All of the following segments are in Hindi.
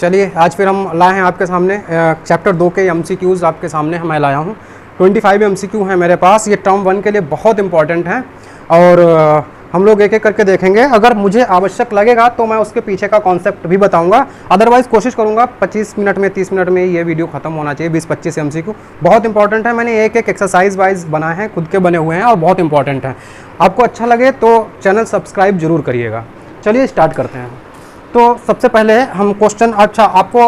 चलिए आज फिर हम लाए हैं आपके सामने चैप्टर 2 के MCQs आपके सामने मैं लाया हूँ। 25 MCQ हैं मेरे पास। ये टर्म 1 के लिए बहुत इंपॉर्टेंट हैं और हम लोग एक एक करके देखेंगे। अगर मुझे आवश्यक लगेगा तो मैं उसके पीछे का कॉन्सेप्ट भी बताऊंगा, अदरवाइज कोशिश करूंगा 25 मिनट में 30 मिनट में ये वीडियो खत्म होना चाहिए। 20-25 MCQ बहुत इंपॉर्टेंट है। मैंने एक एक एक्सरसाइज वाइज बनाए हैं, खुद के बने हुए हैं और बहुत इंपॉर्टेंट हैं। आपको अच्छा लगे तो चैनल सब्सक्राइब जरूर करिएगा। चलिए स्टार्ट करते हैं। तो सबसे पहले हम क्वेश्चन, अच्छा आपको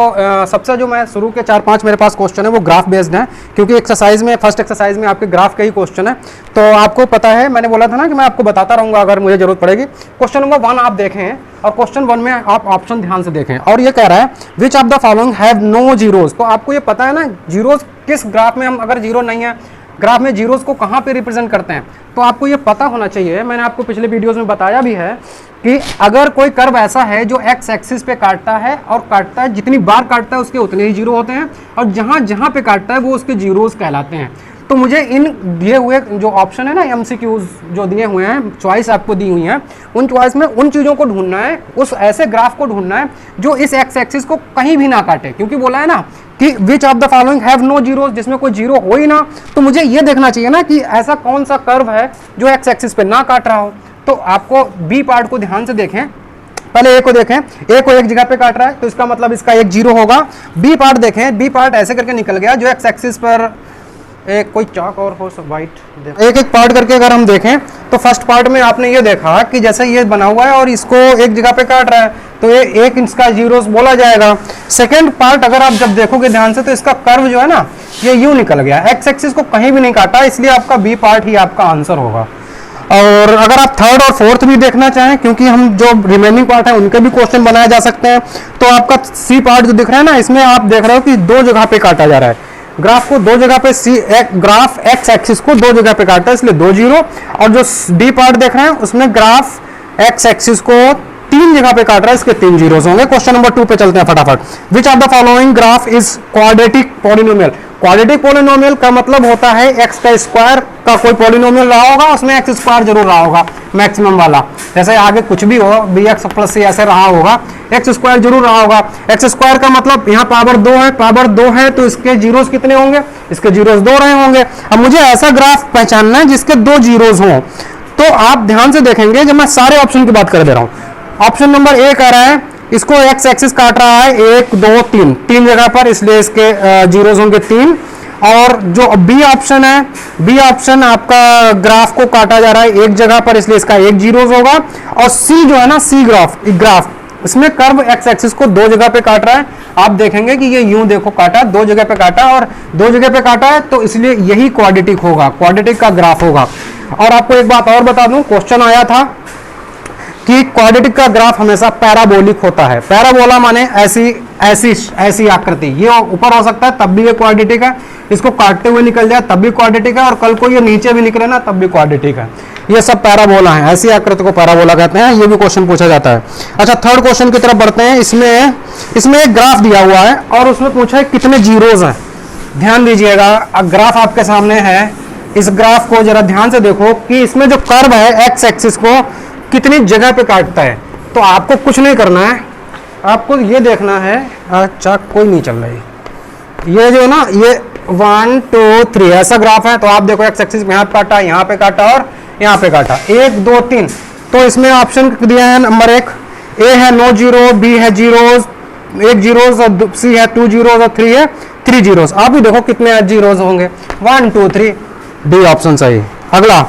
सबसे जो मैं शुरू के 4-5 मेरे पास क्वेश्चन है वो ग्राफ बेस्ड हैं, क्योंकि एक्सरसाइज में फर्स्ट एक्सरसाइज में आपके ग्राफ के ही क्वेश्चन है। तो आपको पता है, मैंने बोला था ना कि मैं आपको बताता रहूँगा अगर मुझे जरूरत पड़ेगी। क्वेश्चन नंबर 1 आप देखें और क्वेश्चन 1 में आप ऑप्शन ध्यान से देखें और ये कह रहा है which of the following have no zeros. तो आपको ये पता है ना जीरोज किस ग्राफ में, हम अगर जीरो नहीं है ग्राफ में जीरोज को कहाँ पे रिप्रेजेंट करते हैं, तो आपको ये पता होना चाहिए। मैंने आपको पिछले वीडियोस में बताया भी है कि अगर कोई कर्व ऐसा है जो एक्स एक्सिस पे काटता है और काटता है, जितनी बार काटता है उसके उतने ही जीरो होते हैं और जहाँ जहाँ पे काटता है वो उसके जीरोज कहलाते हैं। तो मुझे इन दिए हुए जो ऑप्शन है ना MCQs जो दिए हुए हैं, चॉइस आपको दी हुई है, उन चॉइस में उन चीज़ों को ढूंढना है, उस ऐसे ग्राफ को ढूंढना है जो इस एक्स एक्सिस को कहीं भी ना काटे। क्योंकि बोला है ना कि which of the following have no zeros, जिसमें कोई जीरो हो ही ना। तो मुझे ये देखना चाहिए ना कि ऐसा कौन सा कर्व है जो एक्स एक्सिस पे ना काट रहा हो। तो आपको बी पार्ट को ध्यान से देखें। पहले ए को देखें, ए को एक जगह पे काट रहा है तो इसका मतलब इसका एक जीरो होगा। बी पार्ट देखें, बी पार्ट ऐसे करके निकल गया जो एक्स एक्सिस पर एक कोई चाक और हो सब वाइट। एक एक पार्ट करके अगर हम देखें तो फर्स्ट पार्ट में आपने ये देखा कि जैसे ये बना हुआ है और इसको एक जगह पे काट रहा है तो ये एक इसका जीरोस बोला जाएगा। सेकंड पार्ट अगर आप जब देखोगे ध्यान से तो इसका कर्व जो है ना ये यूं निकल गया, एक्स एक्सिस को कहीं भी नहीं काटा, इसलिए आपका बी पार्ट ही आपका आंसर होगा। और अगर आप थर्ड और फोर्थ भी देखना चाहें, क्योंकि हम जो रिमेनिंग पार्ट है उनके भी क्वेश्चन बनाए जा सकते हैं, तो आपका सी पार्ट जो दिख रहा है ना, इसमें आप देख रहे हो कि दो जगह पे काटा जा रहा है। ग्राफ को दो जगह पे ग्राफ एक्स एक्सिस को दो जगह पे काटा है, इसलिए 2 जीरो। और जो डी पार्ट देख रहे हैं उसमें ग्राफ एक्स एक्सिस को 3 जगह पे काट रहा है, इसके 3 जीरोस होंगे। क्वेश्चन नंबर 2 पे चलते हैं फटाफट। विच of the following graph is quadratic polynomial. Quadratic polynomial का मतलब होता है एक्स का स्क्वायर का कोई पॉलिनोमियल रहा होगा, उसमें एक्स स्क्वायर जरूर रहा होगा मैक्सिमम वाला। जैसे आगे कुछ भी हो bx + c ऐसे रहा होगा, एक्स स्क्वायर जरूर रहा होगा। एक्स स्क्वायर का मतलब यहाँ पावर 2 है, पावर 2 है तो इसके जीरोस कितने होंगे, इसके जीरोस 2 रहे होंगे। अब मुझे ऐसा ग्राफ पहचानना है जिसके 2 जीरोस हों। तो आप ध्यान से देखेंगे, जब मैं सारे ऑप्शन की बात कर दे रहा हूँ। ऑप्शन नंबर ए कह रहा है इसको एक्स एक्सिस काट रहा है 1 2 3 जगह पर, इसलिए इसके जीरोस होंगे 3। और जो बी ऑप्शन है, बी ऑप्शन आपका ग्राफ को काटा जा रहा है एक जगह पर, इसलिए इसका 1 जीरोस होगा। और सी जो है ना, सी ग्राफ इसमें कर्व एक्स एक्सिस को 2 जगह पे काट रहा है। आप देखेंगे कि ये यूं देखो काटा, 2 जगह पे काटा और 2 जगह पे काटा है, तो इसलिए यही क्वाड्रेटिक होगा, क्वाड्रेटिक का ग्राफ होगा। और आपको एक बात और बता दूं, क्वेश्चन आया था कि क्वाड्रेटिक का ग्राफ हमेशा पैराबोलिक होता है। पैराबोला माने ऐसी ऐसी ऐसी आकृति, ये ऊपर हो सकता है तब भी ये क्वाड्रेटिक है, इसको काटते हुए निकल जाए तब भी क्वाड्रेटिक है, और कल को ये नीचे भी निकले ना तब भी क्वाड्रेटिक है। ये सब पैराबोला है, ऐसी आकृति को पैराबोला कहते हैं। ये भी क्वेश्चन पूछा जाता है। अच्छा, थर्ड क्वेश्चन की तरफ बढ़ते हैं। इसमें एक ग्राफ दिया हुआ है और उसमें पूछा है कितने जीरोज हैं। ध्यान दीजिएगा, ग्राफ आपके सामने है, इस ग्राफ को जरा ध्यान से देखो कि इसमें जो कर्व है एक्स एक्सिस को कितनी जगह पे काटता है। तो आपको कुछ नहीं करना है, आपको ये देखना है। अच्छा, कोई नहीं चल रही, ये जो ना ये 1 2 3 ऐसा ग्राफ है। तो आप देखो एक्स एक्सिस में यहाँ काटा, यहाँ पे काटा और यहाँ पे काटा, 1 2 3। तो इसमें ऑप्शन दिया है नंबर 1, ए है नो जीरो, बी है जीरोस 1 जीरोस, और सी है 2 जीरोस और 3 है 3 जीरोस। आप भी देखो कितने जीरोस होंगे, 1 2 3, डी ऑप्शन सही। अगला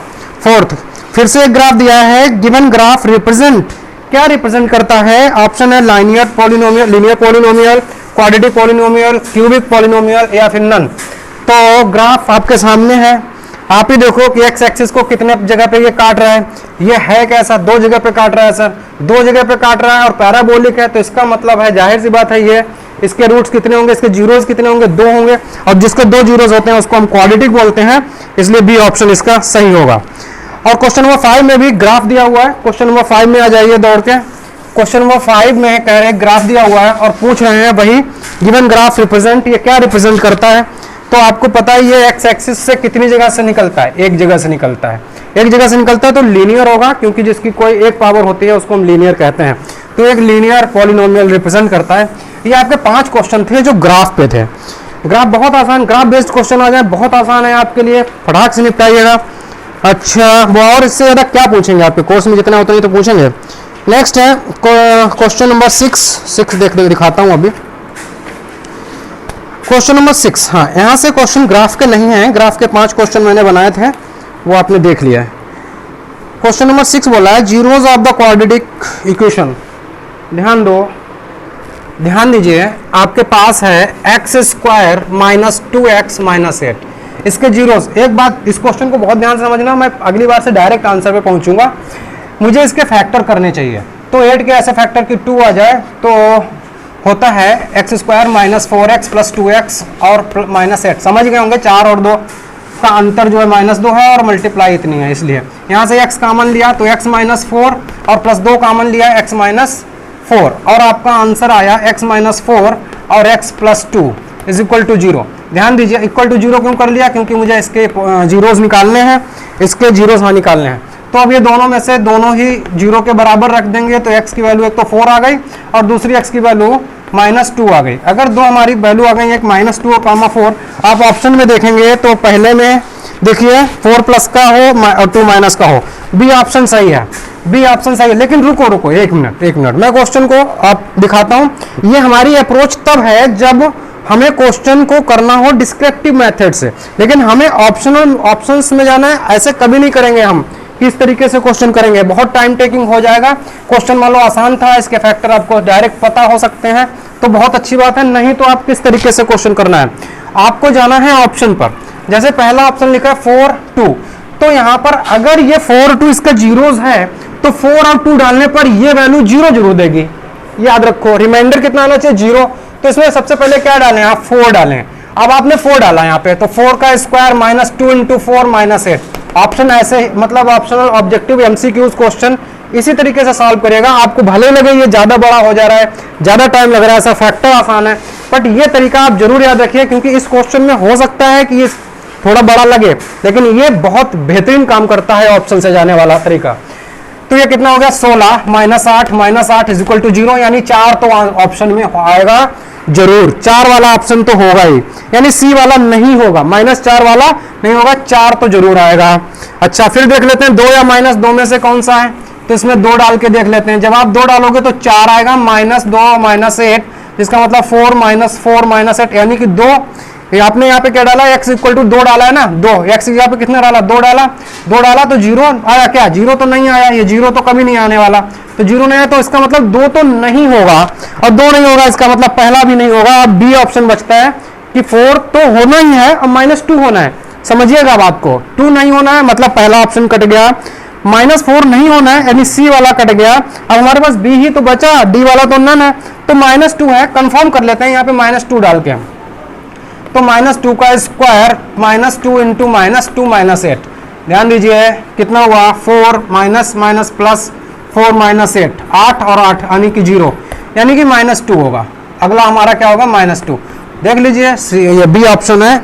फोर्थ, फिर से एक ग्राफ दिया है, गिवन ग्राफ रिप्रेजेंट, क्या रिप्रेजेंट करता है। ऑप्शन है linear polynomial, linear polynomial, quadratic polynomial, cubic polynomial या फिर नन। तो ग्राफ आपके सामने है, आप ही देखो कि एक्स एक्सिस को कितने जगह पे ये काट रहा है। ये है कैसा, 2 जगह पे काट रहा है सर, 2 जगह पे काट रहा है और पैराबोलिक है, तो इसका मतलब है जाहिर सी बात है ये इसके रूट्स कितने होंगे, इसके जीरोस कितने होंगे, 2 होंगे। और जिसके 2 जीरोस होते हैं उसको हम क्वाड्रेटिक बोलते हैं, इसलिए बी ऑप्शन इसका सही होगा। और क्वेश्चन नंबर 5 में भी ग्राफ दिया हुआ है। क्वेश्चन नंबर 5 में आ जाइए दौड़ के। क्वेश्चन नंबर 5 में कह रहे हैं ग्राफ दिया हुआ है और पूछ रहे हैं वही गिवन ग्राफ रिप्रेजेंट, ये क्या रिप्रेजेंट करता है। तो आपको पता है ये एक्स एक्सिस से कितनी जगह से निकलता है, एक जगह से निकलता है। एक जगह से निकलता है तो लीनियर होगा, क्योंकि जिसकी कोई एक पावर होती है उसको हम लीनियर कहते हैं। तो एक लीनियर पॉलिनोमियल रिप्रेजेंट करता है। ये आपके 5 क्वेश्चन थे जो ग्राफ पे थे। ग्राफ बहुत आसान, ग्राफ बेस्ड क्वेश्चन आ जाए बहुत आसान है आपके लिए, फटाक से निपटाइएगा। अच्छा, वो और इससे ज़्यादा क्या पूछेंगे आपके कोर्स में, जितना उतना ही तो पूछेंगे। नेक्स्ट है क्वेश्चन नंबर 6 दिखाता हूँ अभी। क्वेश्चन नंबर 6, हाँ यहाँ से क्वेश्चन ग्राफ के नहीं है, ग्राफ के 5 क्वेश्चन मैंने बनाए थे वो आपने देख लिया है। क्वेश्चन नंबर 6 बोला है zeros of the quadratic equation. ध्यान दीजिए, आपके पास है x² माइनस 2x माइनस 8, इसके जीरोस। एक बात, इस क्वेश्चन को बहुत ध्यान से समझना, मैं अगली बार से डायरेक्ट आंसर पे पहुंचूंगा। मुझे इसके फैक्टर करने चाहिए, तो 8 के ऐसे फैक्टर की 2 आ जाए तो होता है x² minus 4x plus 2x और माइनस 8। समझ गए होंगे, 4 और 2 का अंतर जो है -2 है और मल्टीप्लाई इतनी है, इसलिए यहाँ से x कॉमन लिया तो x माइनस 4 और प्लस 2 कॉमन लिया x माइनस 4 और आपका आंसर आया x माइनस 4 और x plus 2 is equal to 0। ध्यान दीजिए, इक्वल टू 0 क्यों कर लिया, क्योंकि मुझे इसके जीरोज निकालने हैं, इसके जीरोज हाँ निकालने हैं। तो अब ये दोनों में से दोनों ही 0 के बराबर रख देंगे, तो x की वैल्यू एक तो 4 आ गई और दूसरी x की वैल्यू -2 आ गई। अगर दो हमारी वैल्यू आ गई, एक -2 और 4, आप ऑप्शन में देखेंगे तो पहले में देखिए 4 प्लस का हो और 2 माइनस का हो, बी ऑप्शन सही है, बी ऑप्शन सही है। लेकिन रुको एक मिनट, मैं क्वेश्चन को आप दिखाता हूं। ये हमारी अप्रोच तब है जब हमें क्वेश्चन को करना हो डिस्क्रिप्टिव मेथड से, लेकिन हमें ऑप्शंस में जाना है, ऐसे कभी नहीं करेंगे हम। किस तरीके से क्वेश्चन करेंगे, बहुत टाइम टेकिंग हो जाएगा। क्वेश्चन मान लो आसान था, इसके फैक्टर आपको डायरेक्ट पता हो सकते हैं तो बहुत अच्छी बात है, नहीं तो आप किस तरीके से क्वेश्चन करना है, आपको जाना है ऑप्शन पर। जैसे पहला ऑप्शन लिखा है 4 2, तो यहाँ पर अगर ये 4 2 इसका जीरोज है तो 4 और 2 डालने पर ये वैल्यू 0 जरूर देगी, याद रखो। रिमाइंडर कितना आना चाहिए 0, तो इसमें सबसे पहले क्या डालें आप, 4 डालें। अब आपने 4 डाला यहाँ पे, तो 4 का square minus 2 into 4 minus 8। Option ऐसे, मतलब ऑप्शनल ऑब्जेक्टिव MCQs क्वेश्चन इसी तरीके से सॉल्व करेगा। आपको भले लगे ये ज्यादा बड़ा हो जा रहा है, ज्यादा टाइम लग रहा है, ऐसा फैक्टर आसान है, बट ये तरीका आप जरूर याद रखिए, क्योंकि इस क्वेश्चन में हो सकता है कि ये थोड़ा बड़ा लगे, लेकिन ये बहुत बेहतरीन काम करता है ऑप्शन से जाने वाला तरीका। तो ये कितना हो गया 16 माइनस 8 इज इक्वल टू 0, यानी 4 तो ऑप्शन में आएगा जरूर, 4 वाला ऑप्शन तो होगा ही, यानी सी वाला नहीं होगा, -4 वाला नहीं होगा, 4 तो जरूर आएगा। अच्छा, फिर देख लेते हैं 2 या -2 में से कौन सा है, तो इसमें 2 डाल के देख लेते हैं। जब आप 2 डालोगे तो 4 आएगा, -2 माइनस 8, जिसका मतलब 4 माइनस 8, यानी कि 2। आपने यहाँ पे क्या डाला, x इक्वल टू 2 डाला है ना, 2 x यहाँ पे कितना डाला, 2 डाला तो 0 आया क्या, 0 तो नहीं आया, ये 0 तो कभी नहीं आने वाला, तो 0 नहीं आया, तो इसका मतलब 2 तो नहीं होगा, और 2 नहीं होगा इसका मतलब पहला भी नहीं होगा। अब बी ऑप्शन बचता है कि 4 तो होना ही है और -2 होना है, समझिएगा बात को, 2 नहीं होना है मतलब पहला ऑप्शन कट गया, -4 नहीं होना है यानी सी वाला कट गया। अब हमारे पास बी ही तो बचा, डी वाला तो नन है, तो -2 है, कंफर्म कर लेते हैं यहाँ पे -2 डाल के। तो -2 का स्क्वायर -2 इंटू -2 माइनस 8, ध्यान दीजिए कितना हुआ, 4 माइनस प्लस 4 माइनस 8, 8 और 8 यानी कि 0, यानी कि -2 होगा। अगला हमारा क्या होगा, -2। देख लीजिए ये बी ऑप्शन है,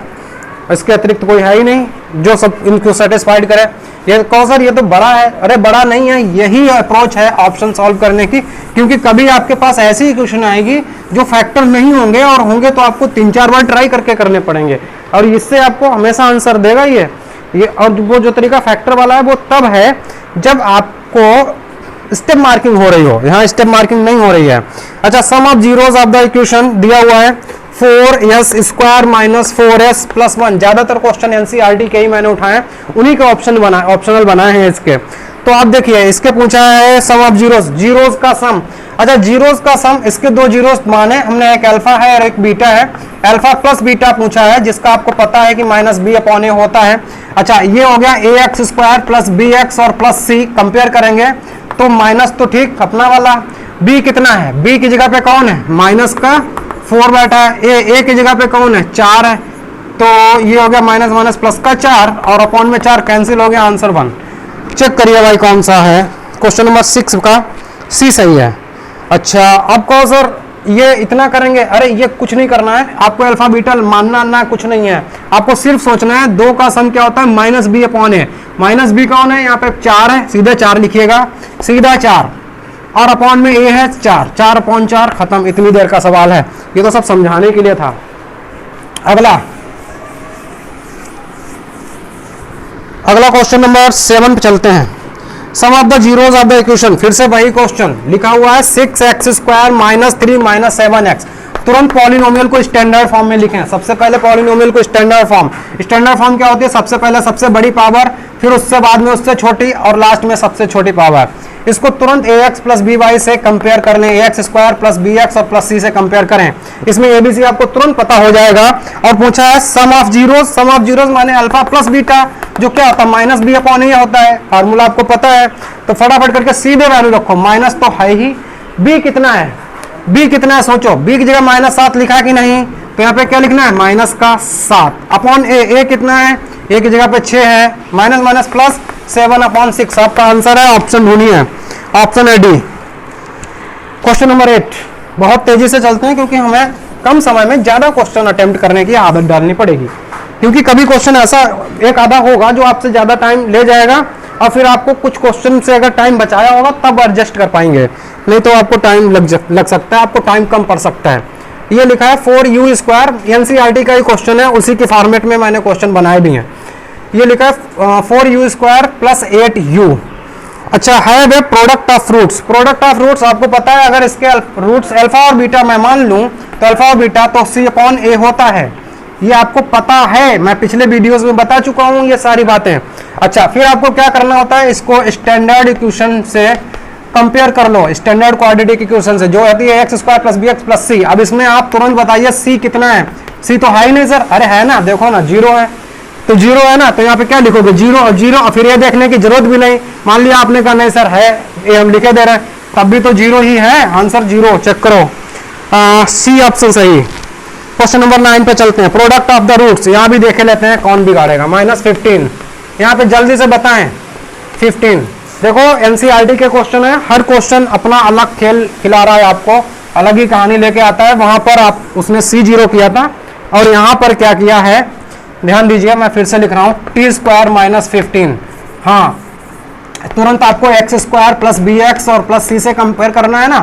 इसके अतिरिक्त कोई है ही नहीं जो सब इनको सेटिस्फाइड करे। ये कहो सर ये तो बड़ा है, अरे बड़ा नहीं है, यही अप्रोच है ऑप्शन सॉल्व करने की, क्योंकि कभी आपके पास ऐसी इक्वेशन आएगी जो फैक्टर नहीं होंगे, और होंगे तो आपको 3-4 बार ट्राई करके करने पड़ेंगे, और इससे आपको हमेशा आंसर देगा ये। और वो जो तरीका फैक्टर वाला है वो तब है जब आपको स्टेप मार्किंग हो रही हो, यहाँ स्टेप मार्किंग नहीं हो रही है। अच्छा, sum of zeros of the equation दिया हुआ है 4s² माइनस 4s प्लस 1। ज्यादातर क्वेश्चन NCERT के ही मैंने उठाए, उन्हीं के ऑप्शनल बनाए हैं इसके। तो आप देखिए इसके पूछा है सम ऑफ जीरोज का सम। अच्छा, जीरोज का सम, इसके 2 जीरोज माने हमने, एक अल्फा है और एक बीटा है, अल्फा प्लस बीटा पूछा है, जिसका आपको पता है कि -b/a होता है। अच्छा, ये हो गया ax² प्लस bx और प्लस c, कंपेयर करेंगे तो माइनस तो ठीक अपना वाला, b कितना है, b की जगह पे कौन है, माइनस का 4 बैठा है, a की जगह पे कौन है, 4 है, तो ये हो गया माइनस प्लस का 4 और अपॉन में 4 कैंसिल हो गया, आंसर 1। चेक करिए भाई कौन सा है, क्वेश्चन नंबर 6 का सी सही है। अच्छा, अब कहो सर ये इतना करेंगे, अरे ये कुछ नहीं करना है आपको, अल्फा बीटा मानना ना कुछ नहीं है, आपको सिर्फ सोचना है 2 का सम क्या होता है, -b/a। -b कौन है, यहाँ पे 4 है, सीधे 4 लिखिएगा, सीधा 4, और अपॉन में ए है 4, 4/4 खत्म। इतनी देर का सवाल है, ये तो सब समझाने के लिए था। अगला क्वेश्चन नंबर 7 पे चलते हैं। Sum of the zeros of the equation, फिर से वही क्वेश्चन लिखा हुआ है 6x² - 3 - 7x। तुरंत पॉलिनोमियल को स्टैंडर्ड फॉर्म में लिखें। सबसे पहले पॉलिनोमियल को स्टैंडर्ड फॉर्म क्या होती है? सबसे पहले सबसे बड़ी पावर, फिर उससे बाद में उससे छोटी और लास्ट में सबसे छोटी पावर। इसको तुरंत ax + by से कंपेयर कर लें, ax² + bx और +c से कंपेयर करें। इसमें abc आपको तुरंत पता हो जाएगा। और पूछा है सम ऑफ जीरोज माने अल्फा प्लस बीटा, जो क्या होता है -b/a होता है, फार्मूला आपको पता है। तो फटाफट करके सीधे वैल्यू रखो, माइनस तो है ही। b कितना है? सोचो, b की जगह -7 लिखा कि नहीं? तो यहाँ पे क्या लिखना है? -7 अपॉन a कितना है? a की जगह पे 6 है, माइनस प्लस 7/6। आपका आंसर है ऑप्शन ढूंढिए, ऑप्शन है डी। क्वेश्चन नंबर 8, बहुत तेजी से चलते हैं क्योंकि हमें कम समय में ज्यादा क्वेश्चन अटेम्प्ट करने की आदत डालनी पड़ेगी। क्योंकि कभी क्वेश्चन ऐसा एक आधा होगा जो आपसे ज्यादा टाइम ले जाएगा और फिर आपको कुछ क्वेश्चन से अगर टाइम बचाया होगा तब एडजस्ट कर पाएंगे, नहीं तो आपको टाइम लग सकता है, आपको टाइम कम पड़ सकता है। ये लिखा है 4u², एनसीईआरटी का ही क्वेश्चन है, उसी के फॉर्मेट में मैंने क्वेश्चन बनाए भी हैं। ये लिखा है 4u² + 8u। अच्छा है वे प्रोडक्ट ऑफ रूट्स आपको पता है, अगर इसके रूट्स अल्फा और बीटा मैं मान लूं तो अल्फा और बीटा तो c/a होता है, ये आपको पता है, मैं पिछले वीडियोस में बता चुका हूं ये सारी बातें। अच्छा फिर आपको क्या करना होता है, इसको स्टैंडर्ड इक्वेशन से कंपेयर कर लो, स्टैंडर्ड क्वाड्रेटिक इक्वेशन से, जो होती है x² + bx + c। अब इसमें आप तुरंत बताइए c कितना है? c तो है ही नहीं सर, अरे है ना, देखो ना 0 है, तो 0 है ना, तो यहाँ पे क्या लिखोगे? 0 फिर ये देखने की जरूरत भी नहीं। मान लिया आपने कहा नहीं सर है, ये हम लिखे दे रहे हैं, तब भी तो 0 ही है, आंसर 0। चेक करो, सी ऑप्शन सही। क्वेश्चन नंबर 9 पे चलते हैं। प्रोडक्ट ऑफ द रूट्स, यहाँ भी देखे लेते हैं कौन बिगाड़ेगा। -15, यहाँ पे जल्दी से बताएं 15। देखो एनसीईआरटी के क्वेश्चन है, हर क्वेश्चन अपना अलग खेल खिला रहा है, आपको अलग ही कहानी लेके आता है। वहां पर आप उसने C0 किया था और यहाँ पर क्या किया है, ध्यान दीजिए, मैं फिर से लिख रहा हूँ t² - 15। हाँ, तुरंत आपको x² + bx और +c से कंपेयर करना है ना।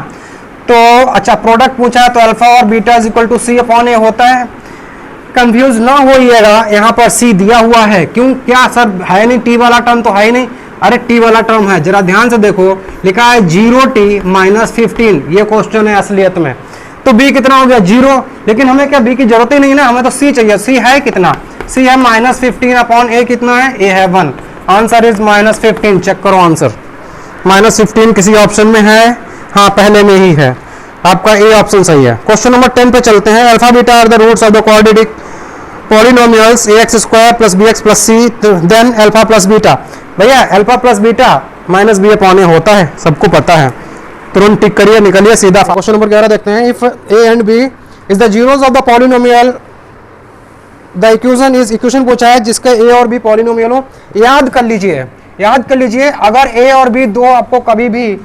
तो अच्छा प्रोडक्ट पूछा है तो अल्फा और बीटा = c/a होता है। कंफ्यूज ना होइएगा, यहाँ पर c दिया हुआ है, क्यों? क्या सर है नहीं, t वाला टर्म तो है ही नहीं। अरे t वाला टर्म है, जरा ध्यान से देखो, लिखा है 0t - 15। ये क्वेश्चन है असलियत में। तो b कितना हो गया? 0। लेकिन हमें क्या b की जरूरत ही नहीं ना, हमें तो c चाहिए। c है कितना? c है -15/a कितना है? a है 1। Answer is -15। चेक करो आंसर, -15 किसी ऑप्शन में है? हाँ पहले में ही है, आपका ए ऑप्शन सही है। क्वेश्चन नंबर 10 पे चलते हैं। Alpha beta are the roots of the quadratic polynomials ax² + bx + c, then alpha plus beta. भैया अल्फा प्लस बीटा -b/a होता है, सबको पता है, तुरंत टिक करिए, निकलिए सीधा। क्वेश्चन नंबर 11 देखते हैं। If a and b is the zeros of the polynomial, the equation पूछा है जिसके a और b पॉलिनोमियल हो। याद कर लीजिए, अगर a और b दो आपको कभी भी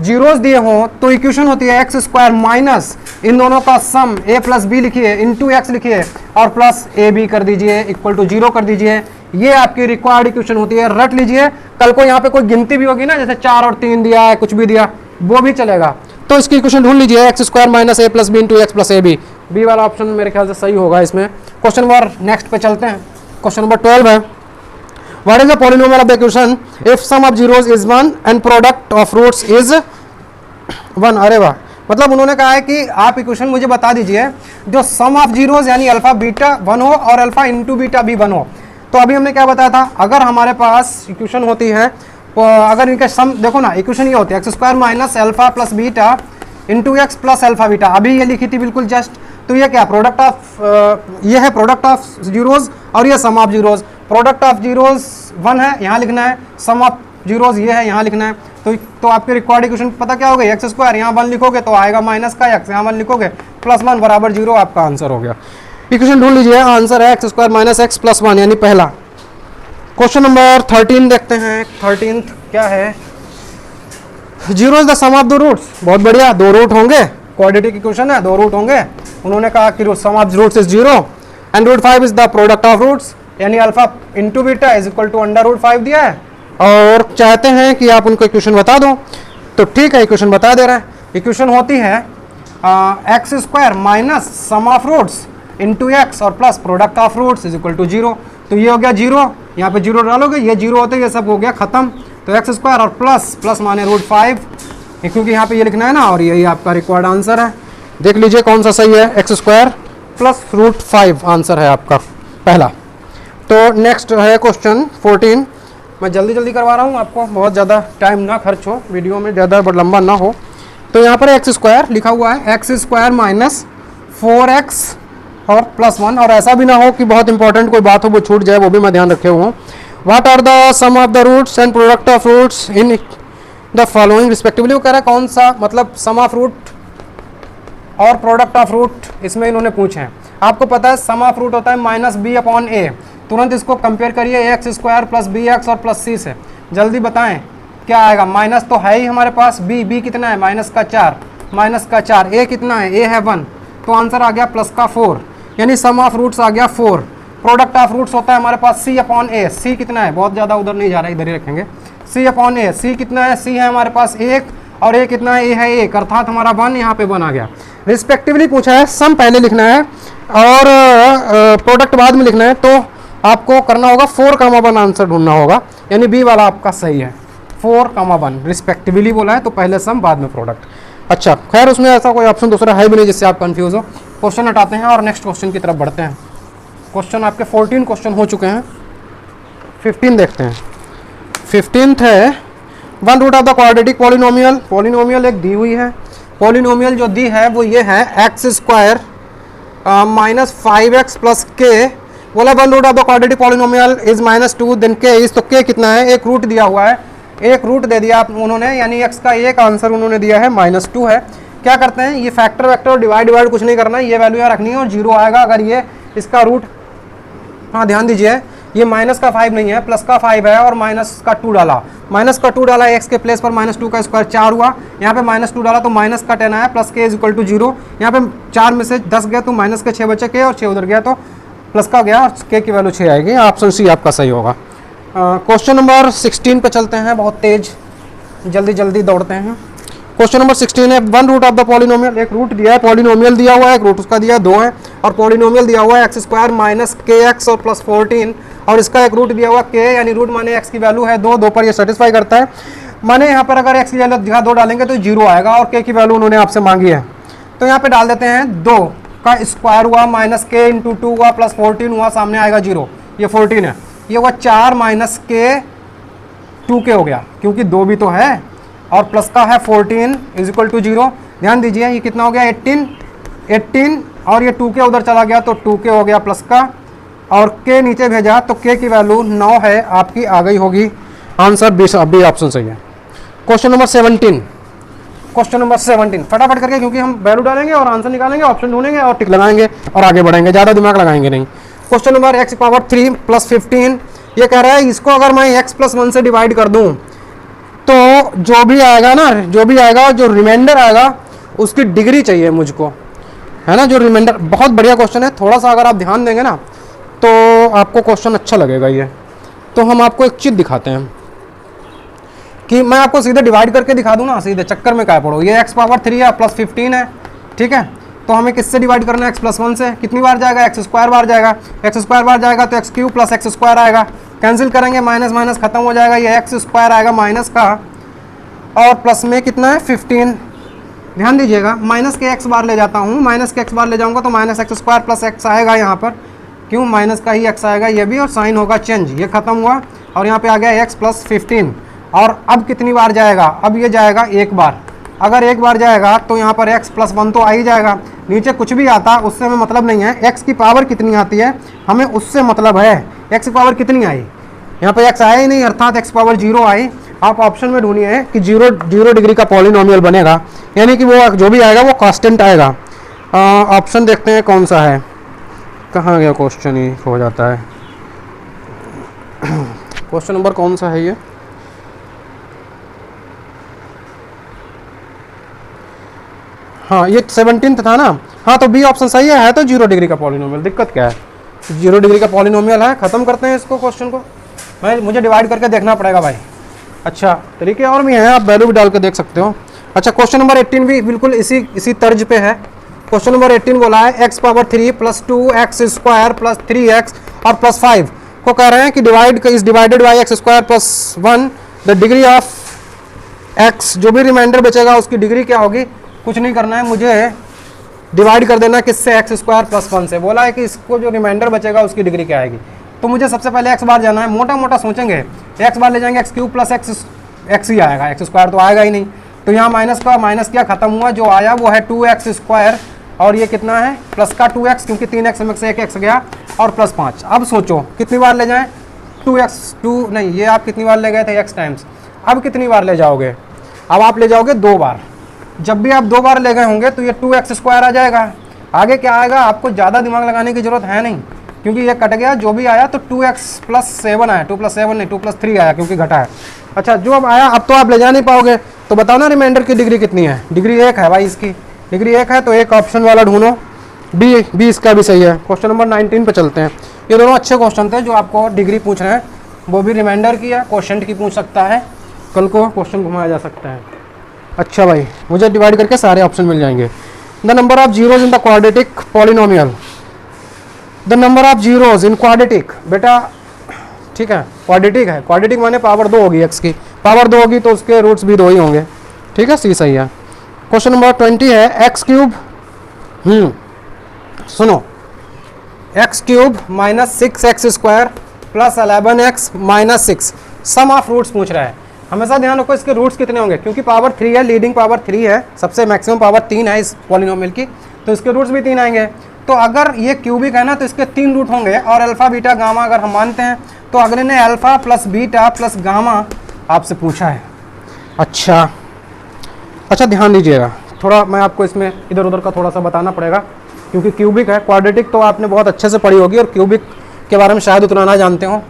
जीरोज दिए हो तो इक्वेशन होती है x² माइनस इन दोनों का सम a + b लिखिए, इंटू x लिखिए और प्लस ab कर दीजिए, = 0 कर दीजिए। ये आपकी रिक्वायर्ड इक्वेशन होती है, रट लीजिए। कल को यहाँ पे कोई गिनती भी होगी ना, जैसे 4 और 3 दिया है, कुछ भी दिया, वो भी चलेगा। तो इसकी इक्वेशन ढूंढ लीजिए, x² - a + b × x + ab। B वाला ऑप्शन मेरे ख्याल से सही होगा इसमें। क्वेश्चन नंबर नेक्स्ट पे चलते हैं। क्वेश्चन नंबर 12 है, what is the polynomial of the equation if sum of zeros is 1 and product of roots is 1। अरे वाह, मतलब उन्होंने कहा है कि आप इक्वेशन मुझे बता दीजिए जो सम ऑफ जीरोज यानी अल्फा बीटा 1 हो और अल्फा इंटू बीटा भी 1 हो। तो अभी हमने क्या बताया था, अगर हमारे पास इक्वेशन होती है तो अगर इनका सम देखो ना, इक्वेशन ये होती है x² - alpha + beta into x + alpha beta. अभी ये लिखी थी बिल्कुल जस्ट। तो ये क्या प्रोडक्ट ऑफ, ये है प्रोडक्ट ऑफ जीरोज और ये sum of zeros. Product of zeros 1 है, यहाँ लिखना है, सम ऑफ जीरोज ये है, यहाँ लिखना है। तो आपके रिक्वायर्ड इक्वेशन पता क्या हो गई, x², यहाँ 1 लिखोगे तो आएगा माइनस का x, यहाँ 1 लिखोगे +1 = 0, आपका आंसर हो गया। इक्वेशन ढूंढ लीजिए, आंसर है x² - x + 1 यानी पहला। क्वेश्चन नंबर 13 देखते हैं। 13 क्या है, zero is the sum of the roots. बहुत बढ़िया, 2 रूट होंगे, क्वाड्रेटिक इक्वेशन है, 2 रूट होंगे। उन्होंने कहा कि sum of roots is 0 and √5 is the product of roots, यानी अल्फा इंटू बीटा = √5 दिया है और चाहते हैं कि आप उनको इक्वेशन बता दो। तो ठीक है, इक्वेशन बता दे रहा है। इक्वेशन होती है x square minus sum of roots into x और plus product of roots is equal to 0। तो ये हो गया 0, यहाँ पे 0 डालोगे, ये 0 होते ये सब हो गया खत्म। तो एक्स स्क्वायर और प्लस माने √5, क्योंकि यहाँ पे ये लिखना है ना, और यही आपका रिक्वायर्ड आंसर है। देख लीजिए कौन सा सही है, एक्स स्क्वायर प्लस √5 आंसर है आपका पहला। तो नेक्स्ट है क्वेश्चन 14। मैं जल्दी जल्दी करवा रहा हूँ आपको, बहुत ज़्यादा टाइम ना खर्च हो, वीडियो में ज़्यादा लंबा ना हो। तो यहाँ पर एक्स स्क्वायर लिखा हुआ है, एक्स स्क्वायर माइनस 4x और +1, और ऐसा भी ना हो कि बहुत इंपॉर्टेंट कोई बात हो वो छूट जाए, वो भी मैं ध्यान रखे हुआ हूँ। What are the sum of the roots and product of roots in the following respectively. वो कह रहा है कौन सा, मतलब सम ऑफ रूट और प्रोडक्ट ऑफ रूट इसमें इन्होंने पूछे हैं। आपको पता है सम ऑफ रूट होता है -b/a। तुरंत इसको कंपेयर करिए एक्स स्क्वायर प्लस bx और प्लस c से, जल्दी बताएं क्या आएगा। माइनस तो है ही हमारे पास, b कितना है -4, a कितना है, a है 1, तो आंसर आ गया +4, यानी सम ऑफ रूट्स आ गया 4। प्रोडक्ट ऑफ रूट्स होता है हमारे पास c/a, c कितना है, बहुत ज़्यादा उधर नहीं जा रहा है, इधर ही रखेंगे। c/a, c कितना है, c है हमारे पास 1, और a कितना है, a है 1, अर्थात हमारा 1 यहाँ पे 1 आ गया। रिस्पेक्टिवली पूछा है, सम पहले लिखना है और प्रोडक्ट बाद में लिखना है, तो आपको करना होगा 4,1 आंसर ढूंढना होगा, यानी बी वाला आपका सही है। 4,1 रिस्पेक्टिवली बोला है, तो पहले सम बाद में प्रोडक्ट। अच्छा, खैर उसमें ऐसा कोई ऑप्शन दूसरा है भी नहीं जिससे आप कंफ्यूज हो। क्वेश्चन हटाते हैं और नेक्स्ट क्वेश्चन की तरफ बढ़ते हैं। क्वेश्चन आपके 14 क्वेश्चन हो चुके हैं, 15 देखते हैं। 15th है, one root of the quadratic polynomial. Polynomial एक दी हुई है, पॉलिनोमियल जो दी है वो ये है x square minus 5x plus k. बोला one root of the quadratic polynomial is -2 then k is, तो के कितना है, एक रूट दिया हुआ है, एक रूट दे दिया आप उन्होंने, यानी x का एक आंसर उन्होंने दिया है -2 है। क्या करते हैं, ये फैक्टर वैक्टर और डिवाइड कुछ नहीं करना है, ये वैल्यू यहाँ रखनी है और 0 आएगा अगर ये इसका रूट। हाँ ध्यान दीजिए, ये माइनस का 5 नहीं है, प्लस का 5 है और माइनस का 2 डाला, माइनस का 2 डाला, एक्स के प्लेस पर -2 का स्क्वायर 4 हुआ, यहाँ पे -2 डाला तो माइनस का 10 आया, प्लस के इज इक्वल टू 0। यहाँ पे 4 में से 10 गया तो माइनस के 6 बचे के, और 6 उधर गया तो प्लस का गया, और के की वैल्यू 6 आएगी। ऑप्शन सी आपका सही होगा। क्वेश्चन नंबर 16 पे चलते हैं, बहुत तेज जल्दी जल्दी दौड़ते हैं। क्वेश्चन नंबर 16 है, one root of the polynomial. एक रूट दिया है, पॉलिनोमियल दिया हुआ है, एक रूट उसका दिया है 2 है, और पॉलिनोमियल दिया हुआ है एक्स स्क्वायर माइनस के एक्स और प्लस 14, और इसका एक रूट दिया हुआ के, यानी रूट माने एक्स की वैल्यू है 2 पर ये सेटिस्फाई करता है। माने यहाँ पर अगर एक्स की वैल्यू जगह 2 डालेंगे तो 0 आएगा, और के की वैल्यू उन्होंने आपसे मांगी है, तो यहाँ पे डाल देते हैं 2 का स्क्वायर हुआ माइनस के इंटू 2 हुआ प्लस 14 हुआ, सामने आएगा 0, ये 14 है, ये हुआ 4 माइनस के 2 के हो गया, क्योंकि 2 भी तो है, और प्लस का है 14 इज इक्वल टू 0। ध्यान दीजिए ये कितना हो गया, 18, और ये 2 के उधर चला गया तो 2 के हो गया प्लस का, और के नीचे भेजा तो के की वैल्यू 9 है, आपकी आ गई होगी आंसर बी ऑप्शन सही है। क्वेश्चन नंबर 17, क्वेश्चन नंबर 17 फटाफट करके, क्योंकि हम वैल्यू डालेंगे और आंसर निकालेंगे, ऑप्शन ढूंढेंगे और टिक लगाएंगे और आगे बढ़ेंगे, ज़्यादा दिमाग लगाएंगे नहीं। Question number x power 3 plus 15, ये कह रहा है इसको अगर मैं x प्लस 1 से डिवाइड कर दूं तो जो भी आएगा ना, जो रिमाइंडर आएगा उसकी डिग्री चाहिए मुझको, है ना, जो रिमाइंडर। बहुत बढ़िया क्वेश्चन है, थोड़ा सा अगर आप ध्यान देंगे ना तो आपको क्वेश्चन अच्छा लगेगा ये। तो हम आपको एक चीज़ दिखाते हैं कि मैं आपको सीधे डिवाइड करके दिखा दूँ ना, सीधे चक्कर में क्या पड़ो। ये x पावर 3 है प्लस 15 है, ठीक है, तो हमें किससे डिवाइड करना है, x प्लस 1 से। कितनी बार जाएगा, x स्क्वायर बार जाएगा, x स्क्वायर बार जाएगा तो x cube plus x square आएगा, कैंसिल करेंगे, माइनस माइनस खत्म हो जाएगा, ये x स्क्वायर आएगा माइनस का, और प्लस में कितना है 15। ध्यान दीजिएगा, माइनस के x बार ले जाता हूँ, माइनस के x बार ले जाऊँगा तो minus x square plus x आएगा यहाँ पर, क्यों माइनस का ही x आएगा ये भी, और साइन होगा चेंज, ये खत्म हुआ, और यहाँ पे आ गया x प्लस 15। और अब कितनी बार जाएगा, अब ये जाएगा एक बार, अगर एक बार जाएगा तो यहाँ पर x प्लस 1 तो आ ही जाएगा, नीचे कुछ भी आता उससे हमें मतलब नहीं है, x की पावर कितनी आती है हमें उससे मतलब है, x की पावर कितनी आई, यहाँ पे x आया ही नहीं, अर्थात x पावर 0 आई। आप ऑप्शन में ढूंढिए कि 0 डिग्री का पॉलिनोमियल बनेगा, यानी कि वो जो भी आएगा वो कांस्टेंट आएगा। ऑप्शन देखते हैं कौन सा है, कहाँ गया क्वेश्चन, ही हो जाता है। क्वेश्चन नंबर कौन सा है ये, हाँ ये 17 था ना, हाँ तो बी ऑप्शन सही है तो 0 डिग्री का पॉलिनोमियल। दिक्कत क्या है, 0 डिग्री का पॉलिनोमियल है, खत्म करते हैं इसको क्वेश्चन को। मुझे डिवाइड करके देखना पड़ेगा भाई, अच्छा, तरीके और भी हैं, आप वैल्यू भी डाल के देख सकते हो। अच्छा, क्वेश्चन नंबर 18 भी बिल्कुल इसी तर्ज पे है। क्वेश्चन नंबर 18 बोला है x power 3 plus 2x square plus 3x और प्लस 5 को कह रहे हैं कि divided by x square plus 1 the degree of x, जो भी रिमाइंडर बचेगा उसकी डिग्री क्या होगी। कुछ नहीं करना है, मुझे डिवाइड कर देना किससे, एक्स स्क्वायर प्लस 1 से। बोला है कि इसको जो रिमाइंडर बचेगा उसकी डिग्री क्या आएगी। तो मुझे सबसे पहले x बार जाना है, मोटा मोटा सोचेंगे, x बार ले जाएंगे x क्यूब प्लस x ही आएगा, x स्क्वायर तो आएगा ही नहीं। तो यहाँ माइनस का माइनस क्या खत्म हुआ, जो आया वो है 2x स्क्वायर और ये कितना है प्लस का 2x, क्योंकि 3x में से एक x गया और प्लस 5। अब सोचो कितनी बार ले जाएं, 2 नहीं, ये आप कितनी बार ले गए थे x टाइम्स, अब कितनी बार ले जाओगे, अब आप ले जाओगे 2 बार। जब भी आप 2 बार ले गए होंगे तो ये 2x स्क्वायर आ जाएगा। आगे क्या आएगा, आपको ज़्यादा दिमाग लगाने की जरूरत है नहीं, क्योंकि ये कट गया, जो भी आया तो 2x प्लस 7 आया, 2 प्लस 7 नहीं 2 प्लस 3 आया क्योंकि घटा है। अच्छा, जो अब आया अब तो आप ले जा नहीं पाओगे, तो बताओ ना रिमाइंडर की डिग्री कितनी है। डिग्री 1 है भाई, इसकी डिग्री 1 है, तो एक ऑप्शन वाला ढूंढो, बी इसका भी सही है। क्वेश्चन नंबर 19 पे चलते हैं। ये दोनों अच्छे क्वेश्चन थे जो आपको डिग्री पूछ रहे हैं, वो भी रिमाइंडर की है, क्वेश्चन की पूछ सकता है, कल को क्वेश्चन घुमाया जा सकता है। अच्छा भाई, मुझे डिवाइड करके सारे ऑप्शन मिल जाएंगे। The number of zeros in the quadratic polynomial, the number of zeros in quadratic, बेटा ठीक है क्वाड्रेटिक है, क्वाड्रेटिक माने पावर 2 होगी, x की पावर 2 होगी तो उसके रूट्स भी 2 ही होंगे, ठीक है, सी सही है। क्वेश्चन नंबर 20 है एक्स क्यूब, सुनो, x cube minus 6x square plus 11x minus 6, sum of roots पूछ रहा है। हमेशा ध्यान रखो इसके रूट्स कितने होंगे, क्योंकि पावर 3 है, लीडिंग पावर 3 है, सबसे मैक्सिमम पावर 3 है इस पॉलिनोमियल की, तो इसके रूट्स भी 3 आएंगे। तो अगर ये क्यूबिक है ना तो इसके 3 रूट होंगे, और अल्फा बीटा गामा अगर हम मानते हैं तो अगले ने alpha plus beta plus gamma आपसे पूछा है। अच्छा ध्यान दीजिएगा, थोड़ा मैं आपको इसमें इधर उधर का थोड़ा सा बताना पड़ेगा, क्योंकि क्यूबिक है, क्वाड्रेटिक तो आपने बहुत अच्छे से पढ़ी होगी और क्यूबिक के बारे में शायद उतना ना जानते हो।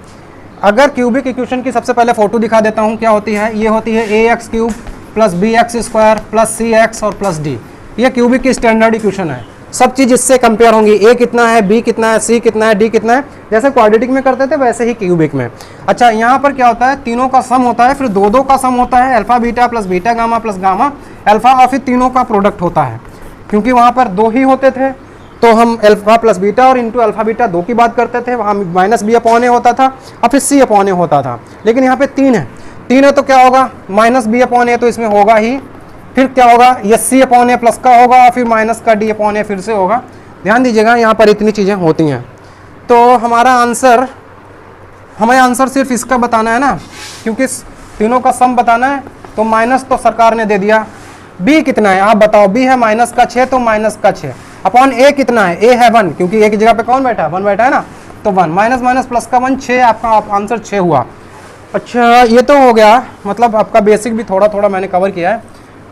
अगर क्यूबिक इक्वेशन की सबसे पहले फोटो दिखा देता हूँ, क्या होती है, ये होती है ax cube plus bx square plus cx और प्लस d, ये क्यूबिक की स्टैंडर्ड इक्वेशन है। सब चीज़ इससे कंपेयर होंगी, a कितना है, b कितना है, c कितना है, d कितना है, जैसे क्वाड्रेटिक में करते थे वैसे ही क्यूबिक में। अच्छा, यहाँ पर क्या होता है, तीनों का सम होता है, फिर दो का सम होता है, alpha beta plus beta gamma plus gamma alpha, और फिर तीनों का प्रोडक्ट होता है। क्योंकि वहाँ पर 2 ही होते थे तो हम अल्फा प्लस बीटा और इंटू अल्फा बीटा 2 की बात करते थे, वहाँ माइनस b अपॉन ए होता था और फिर c अपॉन ए होता था। लेकिन यहाँ पे 3 है तो क्या होगा, माइनस b अपॉन ए तो इसमें होगा ही, फिर क्या होगा, ये c अपॉन ए प्लस का होगा और फिर माइनस का d अपॉन ए फिर से होगा। ध्यान दीजिएगा, यहाँ पर इतनी चीज़ें होती हैं। तो हमें आंसर सिर्फ इसका बताना है ना, क्योंकि तीनों का सम बताना है। तो माइनस तो सरकार ने दे दिया, b कितना है आप बताओ, b है माइनस का 6 तो माइनस का 6 अपॉन a कितना है, a है 1, क्योंकि a की जगह पे कौन बैठा है, 1 बैठा है ना, तो 1 माइनस माइनस प्लस का 1, 6, आपका आंसर 6 हुआ। अच्छा, ये तो हो गया, मतलब आपका बेसिक भी थोड़ा थोड़ा मैंने कवर किया है,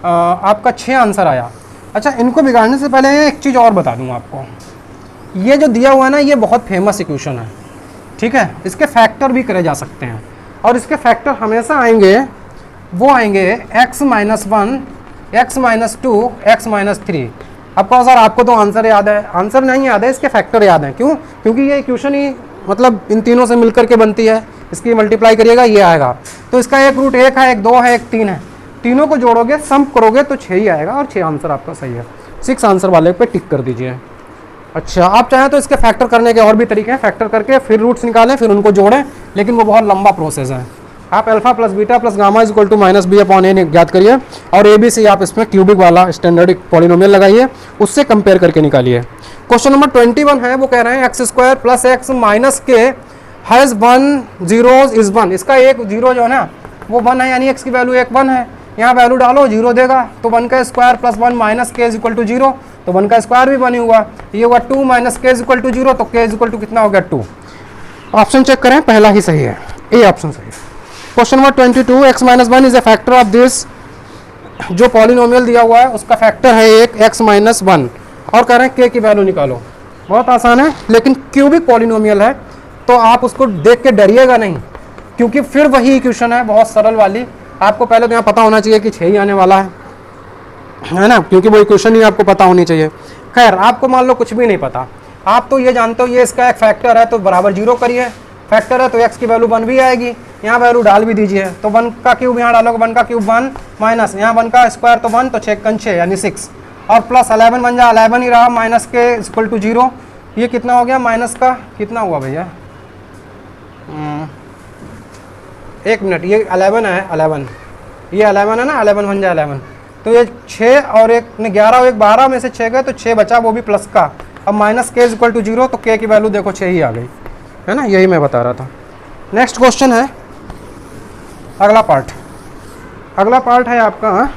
आपका 6 आंसर आया। अच्छा, इनको बिगाड़ने से पहले एक चीज़ और बता दूँ आपको, ये जो दिया हुआ है ना, ये बहुत फेमस इक्वेशन है, ठीक है, इसके फैक्टर भी करे जा सकते हैं, और इसके फैक्टर हमेशा आएंगे, वो आएंगे x minus 1, x minus 2, x minus 3। अब कहो सर आपको तो आंसर याद है, आंसर नहीं याद है, इसके फैक्टर याद हैं। क्यों? क्योंकि ये इक्वेशन ही मतलब इन तीनों से मिलकर के बनती है, इसकी मल्टीप्लाई करिएगा ये आएगा, तो इसका एक रूट 1 है, एक 2 है, एक 3 है, तीनों को जोड़ोगे सम करोगे तो 6 ही आएगा, और 6 आंसर आपका सही है। 6 आंसर वाले पे टिक कर दीजिए। अच्छा, आप चाहें तो इसके फैक्टर करने के और भी तरीके हैं, फैक्टर करके फिर रूट्स निकालें, फिर उनको जोड़ें, लेकिन वो बहुत लंबा प्रोसेस है। आप alpha plus beta plus gamma is equal to minus B upon A ज्ञात करिए, और ए बी सी आप इसमें क्यूबिक वाला स्टैंडर्ड पॉलिनोमियल लगाइए, उससे कंपेयर करके निकालिए। क्वेश्चन नंबर 21 है, वो कह रहे हैं x square plus x minus के हैज़ 1 जीरोज इज 1। इसका एक जीरो जो है ना वो 1 है, यानी एक्स की वैल्यू 1 है, यहाँ वैल्यू डालो जीरो देगा, तो 1 का स्क्वायर प्लस 1 माइनस के इज इक्वल टू 0, तो 1 का स्क्वायर भी 1 ही हुआ, ये हुआ 2 माइनस के इज इक्वल टू 0, तो के इज इक्वल टू कितना हो गया 2। ऑप्शन चेक करें, पहला ही सही है, ए ऑप्शन सही है। Question number 22, x minus 1 is a factor of this, जो पॉलिनोमियल दिया हुआ है उसका फैक्टर है एक x माइनस 1, और कह रहे हैं k की वैल्यू निकालो। बहुत आसान है, लेकिन क्यूबिक पॉलिनोमियल है तो आप उसको देख के डरिएगा नहीं, क्योंकि फिर वही इक्वेशन है बहुत सरल वाली। आपको पहले तो यहाँ पता होना चाहिए कि 6 ही आने वाला है ना, क्योंकि वो इक्वेशन ही आपको पता होनी चाहिए। खैर, आपको मान लो कुछ भी नहीं पता, आप तो ये जानते हो ये इसका एक फैक्टर है तो बराबर 0 करिए, फैक्टर है तो x की वैल्यू 1 भी आएगी, यहाँ वैल्यू डाल भी दीजिए। तो 1 का क्यूब यहाँ डालोगे, 1 का क्यूब 1 माइनस यहाँ 1 का स्क्वायर तो 1, तो 6 यानी 6 और प्लस 11 बन जाए, 11 ही रहा, माइनस के इक्वल टू 0। ये कितना हो गया, माइनस का कितना हुआ भैया, 1 मिनट, ये 11 है, 11 ये 11 है ना, 11 बन जाए 11, तो ये 6 और 1 11 और 1 12 में से 6 गए तो 6 बचा, वो भी प्लस का। अब माइनस के इक्वल टू 0, तो के की वैल्यू देखो 6 ही आ गई, है ना, यही मैं बता रहा था। नेक्स्ट क्वेश्चन है, अगला पार्ट है आपका,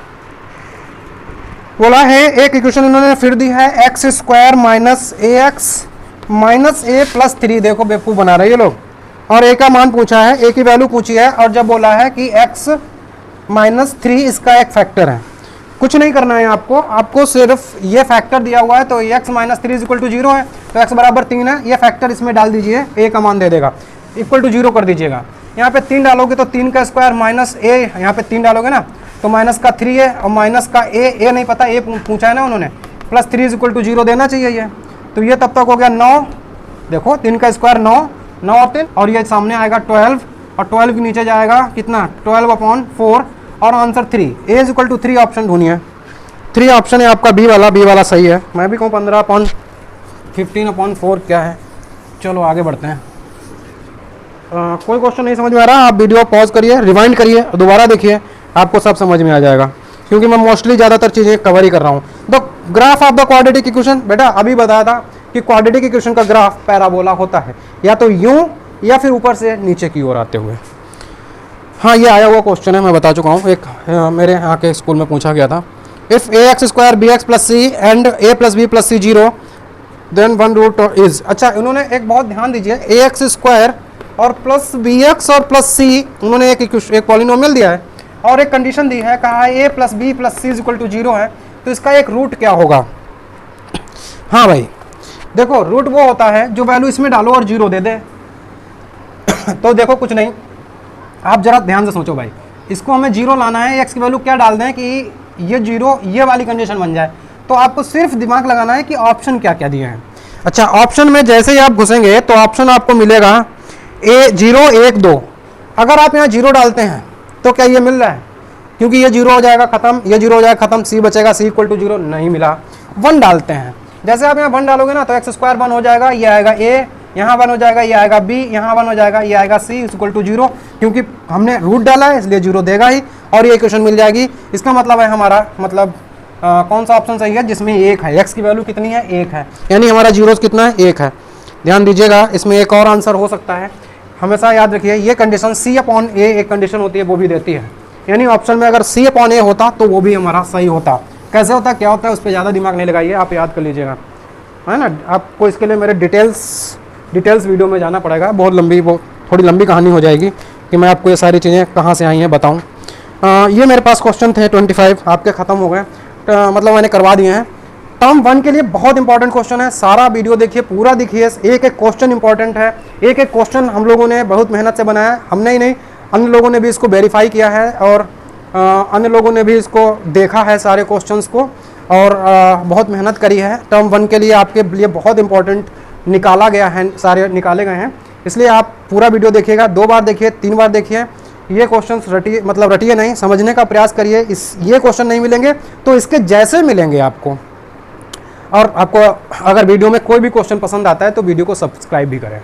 बोला है एक इक्वेशन इन्होंने फिर दी है एक्स स्क्वायर माइनस ए एक्स माइनस ए प्लस 3, देखो बेवकूफ़ बना रहे ये लोग, और ए का मान पूछा है, ए की वैल्यू पूछी है, और जब बोला है कि x माइनस 3 इसका एक फैक्टर है। कुछ नहीं करना है आपको सिर्फ ये फैक्टर दिया हुआ है, तो x माइनस 3 इक्वल टू 0 है, तो x बराबर 3 है, ये फैक्टर इसमें डाल दीजिए, a का मान दे देगा, इक्वल टू 0 कर दीजिएगा। यहाँ पे 3 डालोगे तो 3 का स्क्वायर माइनस a, यहाँ पे 3 डालोगे ना तो माइनस का 3 है, और माइनस का a नहीं पता, a पूछा है ना उन्होंने, प्लस 3 इक्वल टू 0 देना चाहिए ये, तो ये तब तक हो गया 9, देखो 3 का स्क्वायर 9 और 3, और ये सामने आएगा 12, और 12 के नीचे जाएगा कितना 12/4, और answer 3, a equal to 3 option ढूंढिए। 3 ऑप्शन है आपका बी वाला सही है, मैं भी कहूँ 15/15/4 क्या है। चलो आगे बढ़ते हैं। कोई क्वेश्चन नहीं समझ में आ रहा, आप वीडियो पॉज करिए, रिवाइंड करिए, दोबारा देखिए, आपको सब समझ में आ जाएगा, क्योंकि मैं मोस्टली ज़्यादातर चीज़ें कवर ही कर रहा हूँ। The graph of the quadratic equation, बेटा अभी बताया था कि क्वाड्रेटिक इक्वेशन का ग्राफ पैराबोला होता है, या तो यूं या फिर ऊपर से नीचे की ओर आते हुए। हाँ, ये आया हुआ क्वेश्चन है, मैं बता चुका हूँ, एक मेरे यहाँ के स्कूल में पूछा गया था। If a x square b x plus c and a plus B plus c 0 then 1 root is. अच्छा, इन्होंने एक बहुत ध्यान दीजिए, ए एक्स स्क्वायर और प्लस बी एक्स और प्लस सी, उन्होंने एक पॉलिनोमियल दिया है और एक कंडीशन दी है, कहा है A plus B plus C equal to 0 है, तो इसका एक रूट क्या होगा। हाँ भाई देखो, रूट वो होता है जो वैल्यू इसमें डालो और 0 दे दे। तो देखो कुछ नहीं, आप जरा ध्यान से सोचो भाई, इसको हमें 0 लाना है, एक्स की वैल्यू क्या डाल दें कि ये 0 ये वाली कंडीशन बन जाए, तो आपको सिर्फ दिमाग लगाना है कि ऑप्शन क्या क्या दिए हैं। अच्छा, ऑप्शन में जैसे ही आप घुसेंगे तो ऑप्शन आपको मिलेगा A0 1 2, अगर आप यहाँ 0 डालते हैं तो क्या ये मिल रहा है, क्योंकि ये 0 हो जाएगा खत्म, ये 0 हो जाएगा खत्म, सी बचेगा, सी इक्वल टू 0 नहीं मिला। 1 डालते हैं, जैसे आप यहाँ 1 डालोगे ना तो एक्स स्क्वायर 1 हो जाएगा, ये आएगा a, यहाँ 1 हो जाएगा, ये आएगा b, यहाँ 1 हो जाएगा, ये आएगा c इक्वल टू 0, क्योंकि हमने रूट डाला है इसलिए 0 देगा ही, और ये इक्वेशन मिल जाएगी। इसका मतलब है हमारा मतलब कौन सा ऑप्शन सही है, जिसमें 1 है, x की वैल्यू कितनी है 1 है, यानी हमारा जीरोस कितना है 1 है। ध्यान दीजिएगा, इसमें एक और आंसर हो सकता है, हमेशा याद रखिए ये कंडीशन C/A एक कंडीशन होती है, वो भी देती है, यानी ऑप्शन में अगर C/A होता तो वो भी हमारा सही होता। कैसे होता क्या होता है उस पर ज़्यादा दिमाग नहीं लगाइए, आप याद कर लीजिएगा, है ना। आपको इसके लिए मेरे डिटेल्स वीडियो में जाना पड़ेगा, बहुत लंबी, वो थोड़ी लंबी कहानी हो जाएगी कि मैं आपको ये सारी चीज़ें कहाँ से आई हैं बताऊँ। ये मेरे पास क्वेश्चन थे 25, आपके ख़त्म हो गए, मतलब मैंने करवा दिए हैं। टर्म 1 के लिए बहुत इंपॉर्टेंट क्वेश्चन है, सारा वीडियो देखिए, पूरा देखिए, एक एक क्वेश्चन इंपॉर्टेंट है, एक एक क्वेश्चन हम लोगों ने बहुत मेहनत से बनाया है, हमने ही नहीं अन्य लोगों ने भी इसको वेरीफाई किया है, और अन्य लोगों ने भी इसको देखा है सारे क्वेश्चंस को, और बहुत मेहनत करी है। टर्म 1 के लिए आपके लिए बहुत इंपॉर्टेंट निकाला गया है, सारे निकाले गए हैं, इसलिए आप पूरा वीडियो देखिएगा, 2 बार देखिए, 3 बार देखिए, ये क्वेश्चंस रटिए, मतलब रटिए नहीं, समझने का प्रयास करिए। ये क्वेश्चन नहीं मिलेंगे तो इसके जैसे मिलेंगे आपको। और आपको अगर वीडियो में कोई भी क्वेश्चन पसंद आता है तो वीडियो को सब्सक्राइब भी करें।